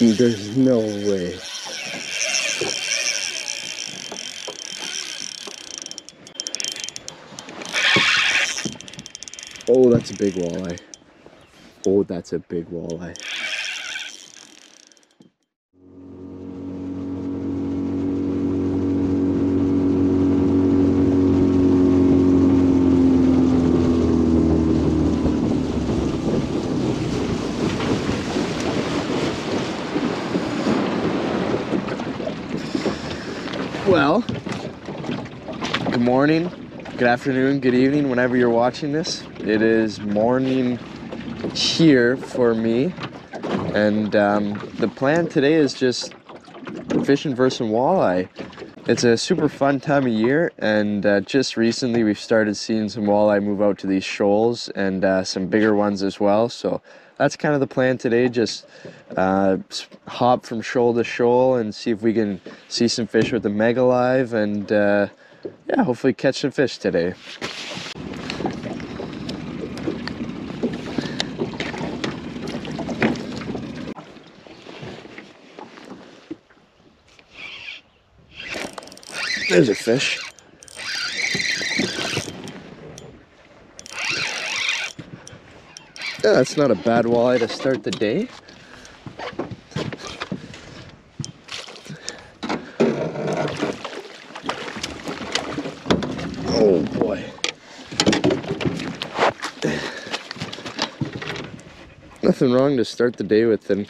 There's no way. Oh, that's a big walleye. Oh, that's a big walleye. Well, good morning, good afternoon, good evening, whenever you're watching this. It is morning here for me, and the plan today is just fishing for some walleye. It's a super fun time of year, and just recently we've started seeing some walleye move out to these shoals, and some bigger ones as well. So that's kind of the plan today, just hop from shoal to shoal and see if we can see some fish with the Mega Live, and yeah, hopefully catch some fish today. There's a fish. Yeah, that's not a bad walleye to start the day. Oh boy. Nothing wrong to start the day with a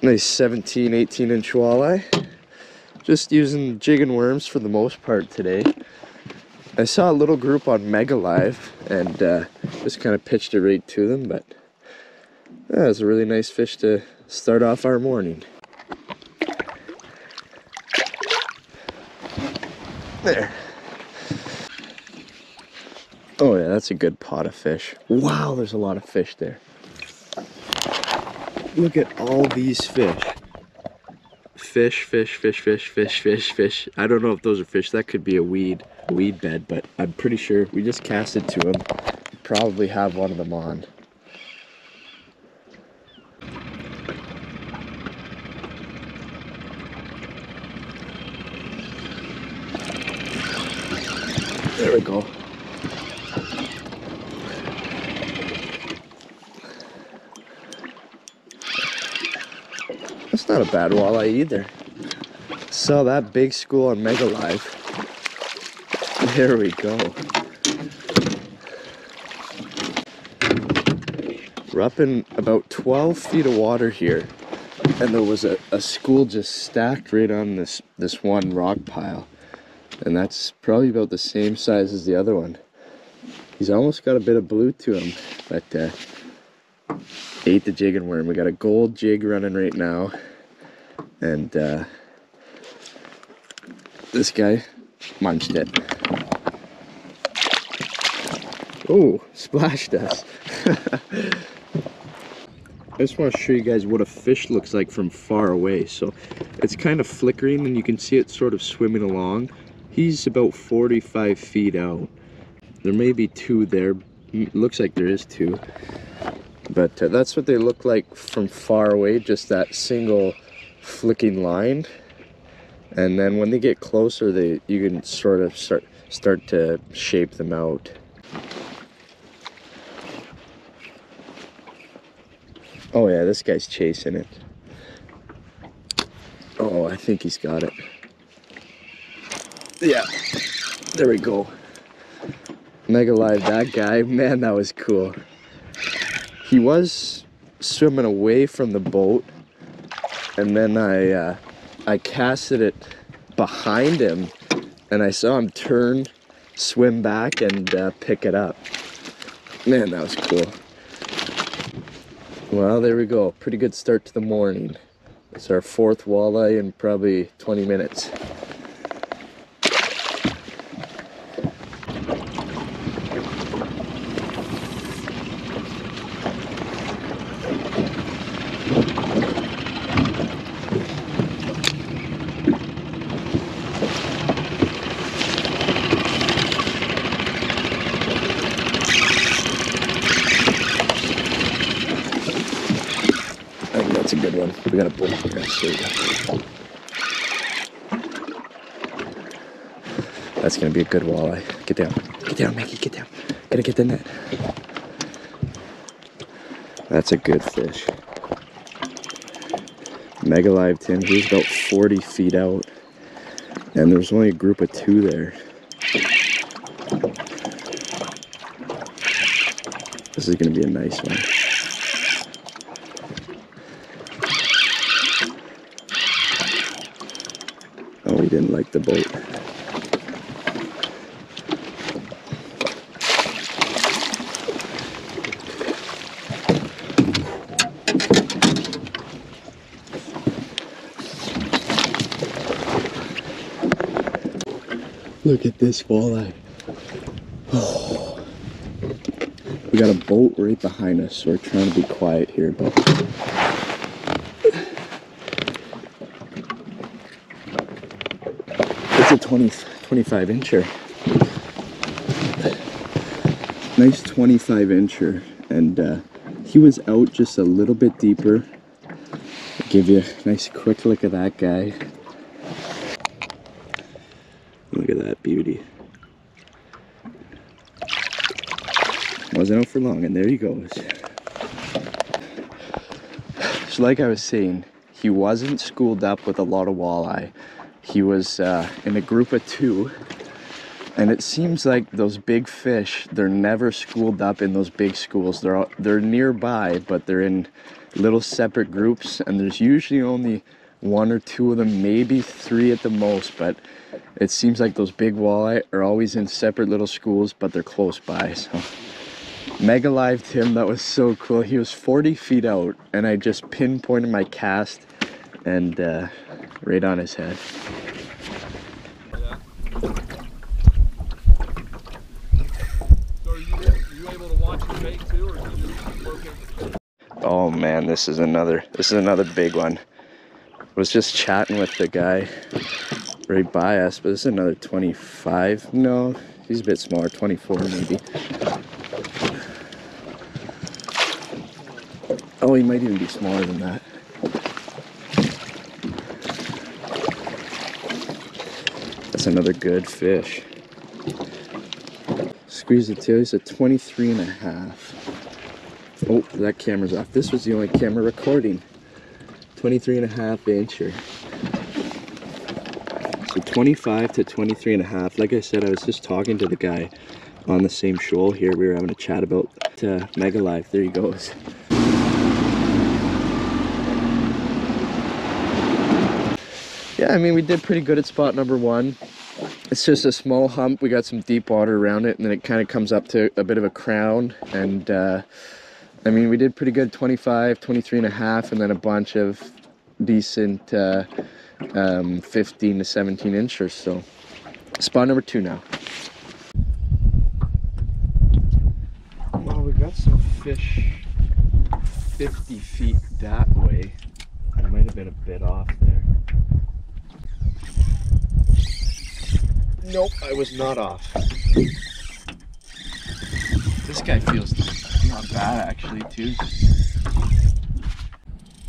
nice 17, 18-inch walleye. Just using jig and worms for the most part today. I saw a little group on Mega Live and just kind of pitched it right to them, but yeah, it's a really nice fish to start off our morning. There. Oh yeah, that's a good pot of fish. Wow, there's a lot of fish there. Look at all these fish. Fish, fish, fish, fish, fish, fish, fish. I don't know if those are fish. That could be a weed bed, but I'm pretty sure we just cast it to them. We probably have one of them on. There we go. That's not a bad walleye either. Saw that big school on Mega Live. There we go. We're up in about 12 feet of water here, and there was a school just stacked right on this one rock pile, and that's probably about the same size as the other one. He's almost got a bit of blue to him, but ate the jig and worm. We got a gold jig running right now, and this guy munched it. Oh, splashed us. I just want to show you guys what a fish looks like from far away. So it's kind of flickering and you can see it sort of swimming along. He's about 45 feet out. There may be two there. Looks like there is two. But that's what they look like from far away, just that single flicking line. And then when they get closer, you can sort of start to shape them out. Oh yeah, this guy's chasing it. Oh, I think he's got it. Yeah, there we go. Mega Live that guy. Man, that was cool. He was swimming away from the boat, and then I casted it behind him, and I saw him turn, swim back, and pick it up. Man, that was cool. Well, there we go. Pretty good start to the morning. It's our fourth walleye in probably 20 minutes. That's a good one. one. We got a bolt here. There we go. That's gonna be a good walleye. Get down, Maggie, get down. Gotta get the net. That's a good fish. Mega live Tim, he was about 40 feet out, and there's only a group of 2 there. This is gonna be a nice one. Oh, he didn't like the boat. Look at this walleye. Oh. We got a boat right behind us, so we're trying to be quiet here, but it's a 25 incher. Nice 25 incher, and he was out just a little bit deeper. I'll give you a nice quick look at that guy. Look at that beauty. Wasn't out for long, and there he goes. So like I was saying, he wasn't schooled up with a lot of walleye. He was in a group of 2, and it seems like those big fish, they're never schooled up in those big schools. They're nearby, but they're in little separate groups, and there's usually only 1 or 2 of them, maybe 3 at the most, but it seems like those big walleye are always in separate little schools, but they're close by. So mega live Tim, that was so cool. He was 40 feet out, and I just pinpointed my cast and right on his head. Yeah. So are you able to watch the bait too, or do you just locate? Oh man, this is another big one. I was just chatting with the guy right by us, but this is another 25. No, he's a bit smaller, 24 maybe. Oh, he might even be smaller than that. That's another good fish. Squeeze the tail, he's a 23 and a half. Oh, that camera's off. This was the only camera recording. 23 and a half incher. So 25 to 23 and a half. Like I said, I was just talking to the guy on the same shoal here. We were having a chat about Mega Live. There he goes. Yeah, I mean, we did pretty good at spot number 1. It's just a small hump. We got some deep water around it, and then it kind of comes up to a bit of a crown. And I mean, we did pretty good, 25, 23 and a half, and then a bunch of decent 15 to 17 inchers. So spot number 2 now. Well, we got some fish 50 feet that way. I might have been a bit off there. Nope, I was not off. This guy feels not bad actually too.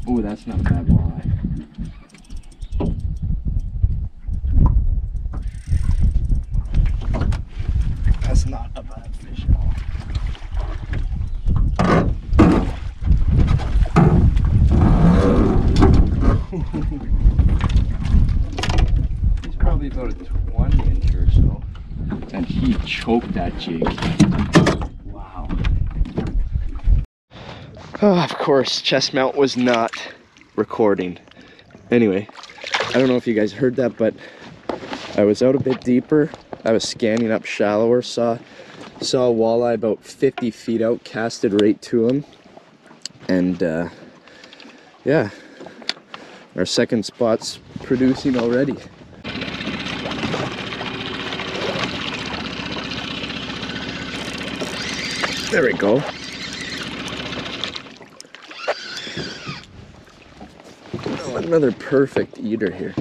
Oh, that's not a bad walleye. That's not a bad fish at all. He's probably about a 20 inch or so. And he choked that jig. Wow. Oh, of course, chest mount was not recording. Anyway, I don't know if you guys heard that, but I was out a bit deeper. I was scanning up shallower, saw a walleye about 50 feet out, casted right to him. And yeah, our second spot's producing already. There we go. Oh, another perfect eater here.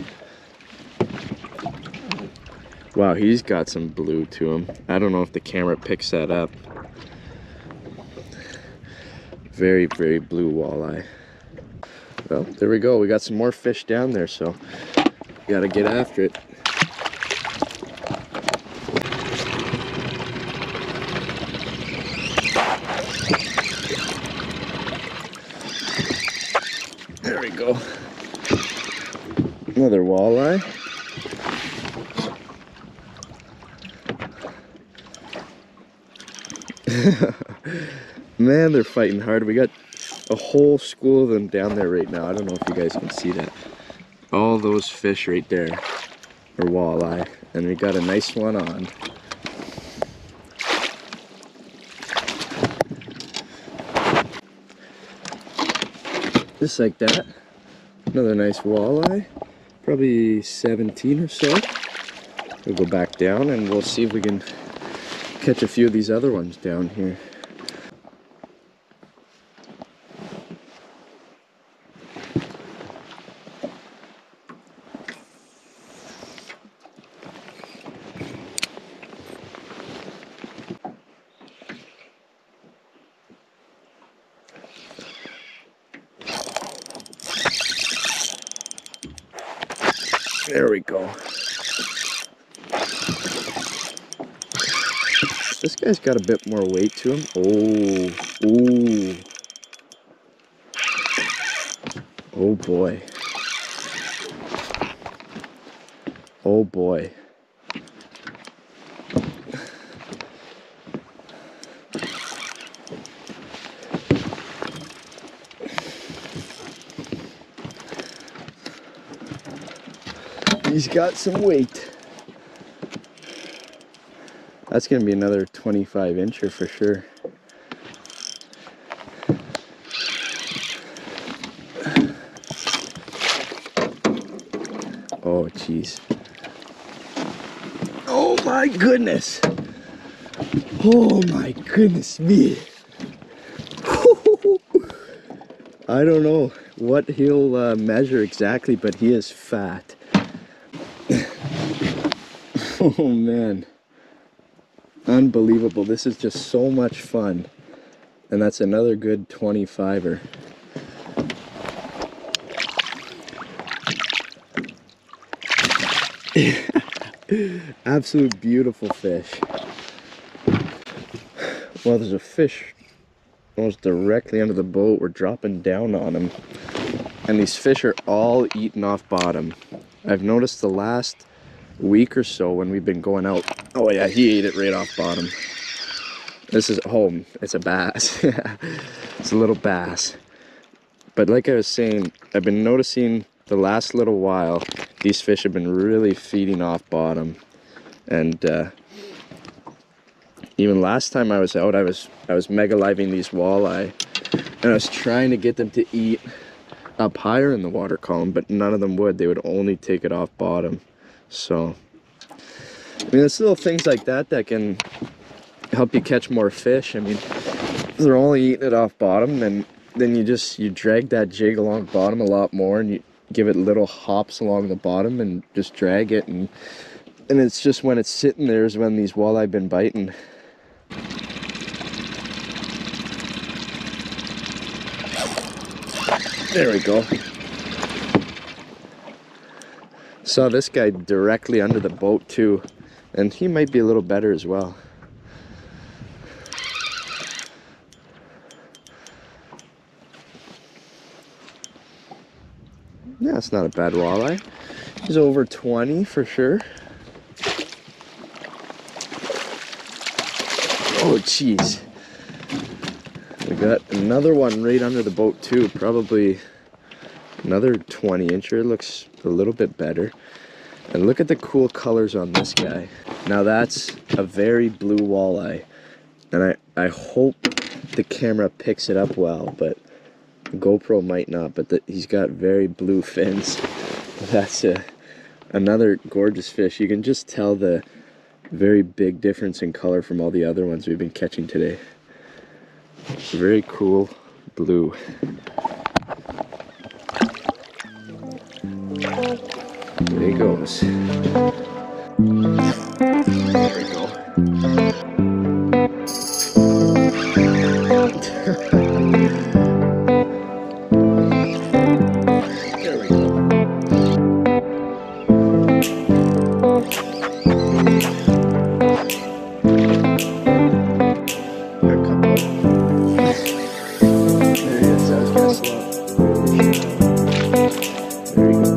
Wow, he's got some blue to him. I don't know if the camera picks that up. Very, very blue walleye. Well, there we go. We got some more fish down there, so we gotta get after it. There we go. Another walleye. Man, they're fighting hard. We got a whole school of them down there right now. I don't know if you guys can see that. All those fish right there are walleye, and we got a nice one on. Just like that. Another nice walleye, probably 17 or so. We'll go back down and we'll see if we can catch a few of these other ones down here. There we go. This guy's got a bit more weight to him. Oh, ooh. Oh boy. Oh boy. He's got some weight. That's gonna be another 25-incher for sure. Oh jeez. Oh my goodness. Oh my goodness me. I don't know what he'll measure exactly, but he is fat. Oh man. Unbelievable. This is just so much fun. And that's another good 25er. Absolute beautiful fish. Well, there's a fish almost directly under the boat. We're dropping down on him. And these fish are all eaten off bottom. I've noticed the last week or so when we've been going out. Oh yeah, he ate it right off bottom. This is home. It's a bass. It's a little bass. But like I was saying, I've been noticing the last little while these fish have been really feeding off bottom. And even last time I was out, I was mega living these walleye, and I was trying to get them to eat up higher in the water column, but none of them would. They would only take it off bottom. So I mean, it's little things like that that can help you catch more fish. I mean, if they're only eating it off bottom, then you drag that jig along bottom a lot more, and you give it little hops along the bottom and just drag it, and it's just when it's sitting there is when these walleye been biting. There we go. Saw this guy directly under the boat too, and he might be a little better as well. Yeah, it's not a bad walleye. He's over 20 for sure. Oh jeez. We got another one right under the boat too, probably another 20-incher. Looks a little bit better. And look at the cool colors on this guy. Now that's a very blue walleye, and I hope the camera picks it up well, but the GoPro might not. But he's got very blue fins. That's another gorgeous fish. You can just tell the very big difference in color from all the other ones we've been catching today. Very cool blue. There he goes. There we go. There he is. I was gonna slow up. There you go.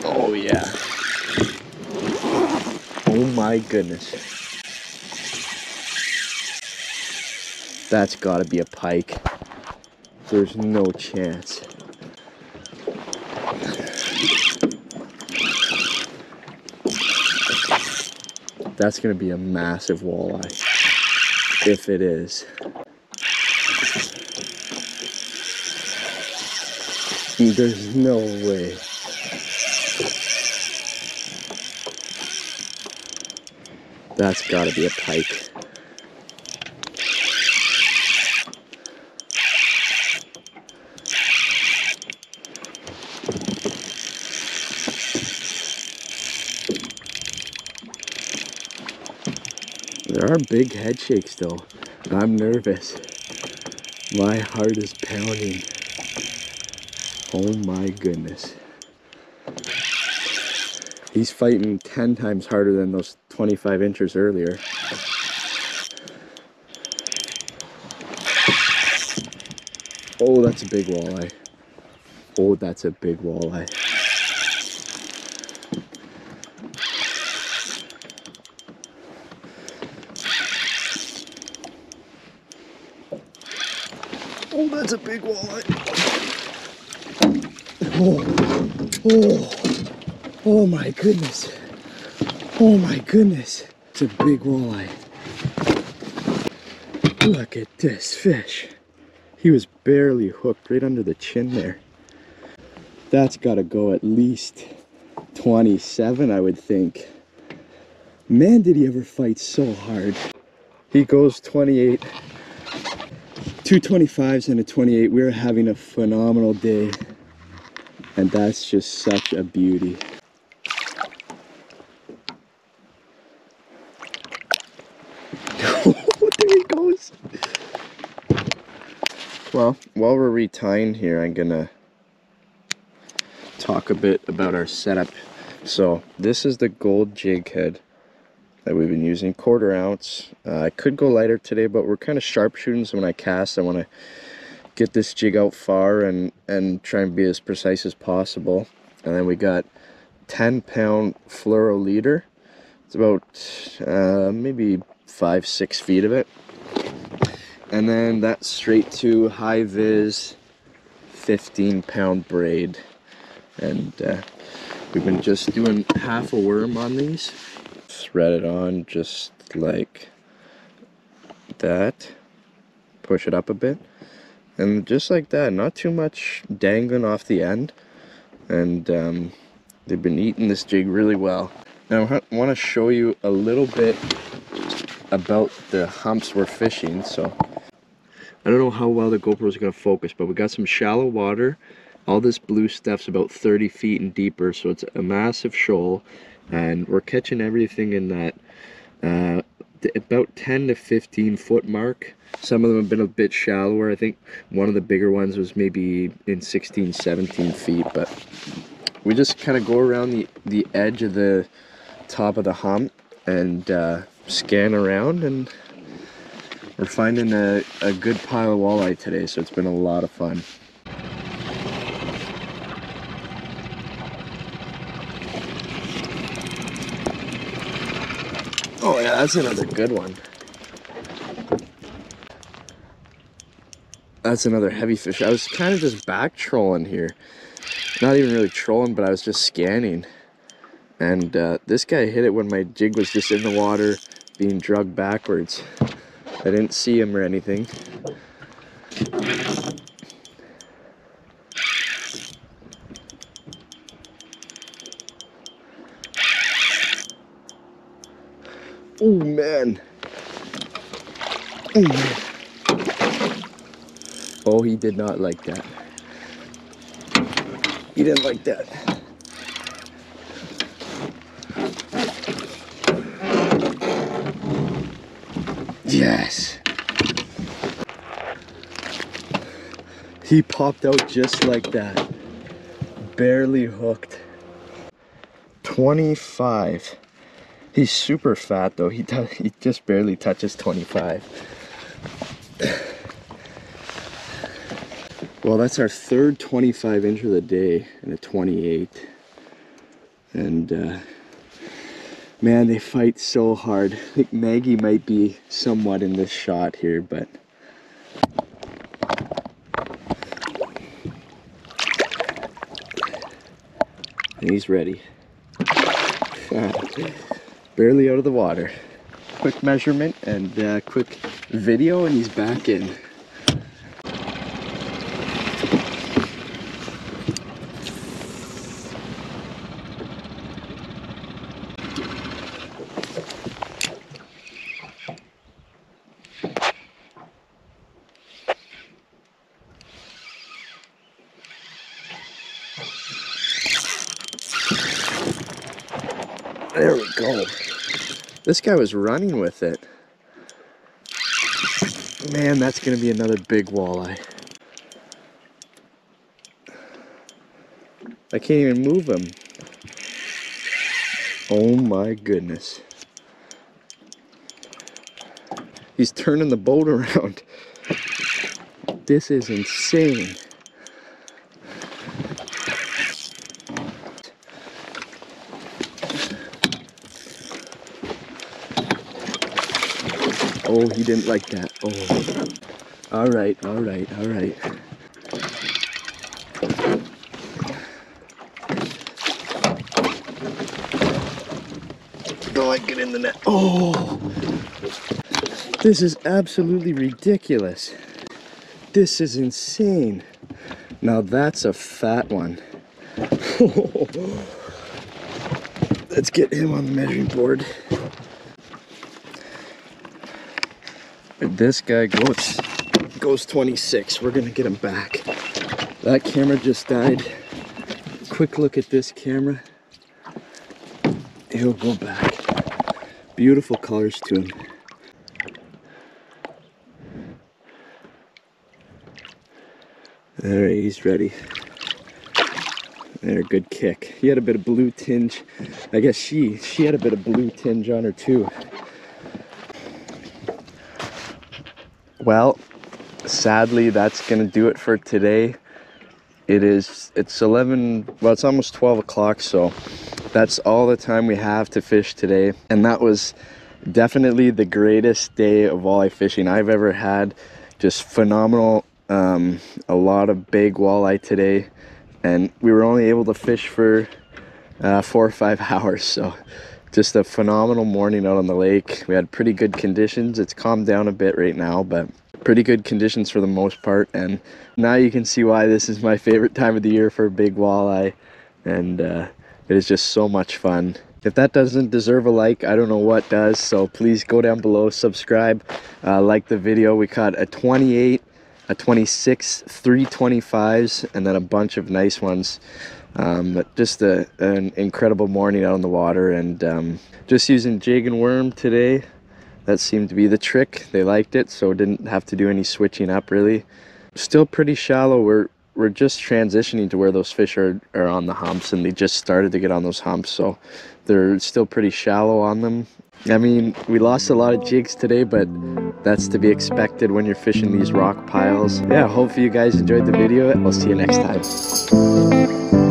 Oh yeah. Oh my goodness. That's gotta be a pike. There's no chance. That's gonna be a massive walleye. If it is. There's no way. That's gotta be a pike. There are big head shakes though. I'm nervous. My heart is pounding. Oh my goodness. He's fighting 10 times harder than those 25 inches earlier. Oh, that's a big walleye. Oh, that's a big walleye. Oh, that's a big walleye. Oh my goodness. Oh my goodness. It's a big walleye. Look at this fish. He was barely hooked right under the chin there. That's gotta go at least 27, I would think. Man, did he ever fight so hard. He goes 28. Two 25s and a 28. We're having a phenomenal day. And that's just such a beauty. There he goes. Well, while we're retying here, I'm gonna talk a bit about our setup. So this is the gold jig head that we've been using, 1/4 ounce. I could go lighter today, but we're kind of sharpshooting, so when I cast, I want to get this jig out far and try and be as precise as possible. And then we got 10-pound fluoro leader. It's about maybe 5-6 feet of it. And then that's straight to high vis 15-pound braid. And we've been just doing half a worm on these. Thread it on just like that. Push it up a bit. And just like that, not too much dangling off the end. And they've been eating this jig really well. Now I want to show you a little bit about the humps we're fishing. So I don't know how well the GoPro is going to focus, but we got some shallow water. All this blue stuff's about 30 feet and deeper, so it's a massive shoal. And we're catching everything in that about 10 to 15 foot mark. Some of them have been a bit shallower. I think one of the bigger ones was maybe in 16, 17 feet. But we just kind of go around the edge of the top of the hump and scan around, and we're finding a good pile of walleye today, so it's been a lot of fun. Oh yeah, that's another good one. That's another heavy fish. I was kind of just back trolling here. Not even really trolling, but I was just scanning. And this guy hit it when my jig was just in the water being dragged backwards. I didn't see him or anything. Oh man. Oh man. Oh, he did not like that. He didn't like that. Yes. He popped out just like that. Barely hooked. 25. He's super fat though. He just barely touches 25. Well, that's our third 25-inch of the day and a 28. And man, they fight so hard. I think Maggie might be somewhat in this shot here, but and he's ready. Barely out of the water. Quick measurement and quick video, and he's back in. There we go. This guy was running with it. Man, that's gonna be another big walleye. I can't even move him. Oh my goodness. He's turning the boat around. This is insane. Oh, he didn't like that. Oh. All right, all right, all right. Oh, I get in the net. Oh, this is absolutely ridiculous. This is insane. Now that's a fat one. Let's get him on the measuring board. This guy goes 26. We're gonna get him back. That camera just died. Quick look at this camera. He'll go back. Beautiful colors to him. Alright, he's ready. There, good kick. He had a bit of blue tinge. I guess she had a bit of blue tinge on her too. Well, sadly, that's gonna do it for today. It's 11, well, it's almost 12 o'clock, so that's all the time we have to fish today. And that was definitely the greatest day of walleye fishing I've ever had. Just phenomenal. A lot of big walleye today, and we were only able to fish for 4 or 5 hours, so just a phenomenal morning out on the lake. We had pretty good conditions. It's calmed down a bit right now, but pretty good conditions for the most part. And now you can see why this is my favorite time of the year for big walleye. And it is just so much fun. If that doesn't deserve a like, I don't know what does. So please go down below, subscribe, like the video. We caught a 28, a 26, 3 25s, and then a bunch of nice ones. But just an incredible morning out on the water, and just using jig and worm today. That seemed to be the trick. They liked it, so didn't have to do any switching up really. Still pretty shallow. We're just transitioning to where those fish are on the humps, and they just started to get on those humps, so they're still pretty shallow on them. I mean, we lost a lot of jigs today, but that's to be expected when you're fishing these rock piles. Yeah, hopefully you guys enjoyed the video. I'll see you next time.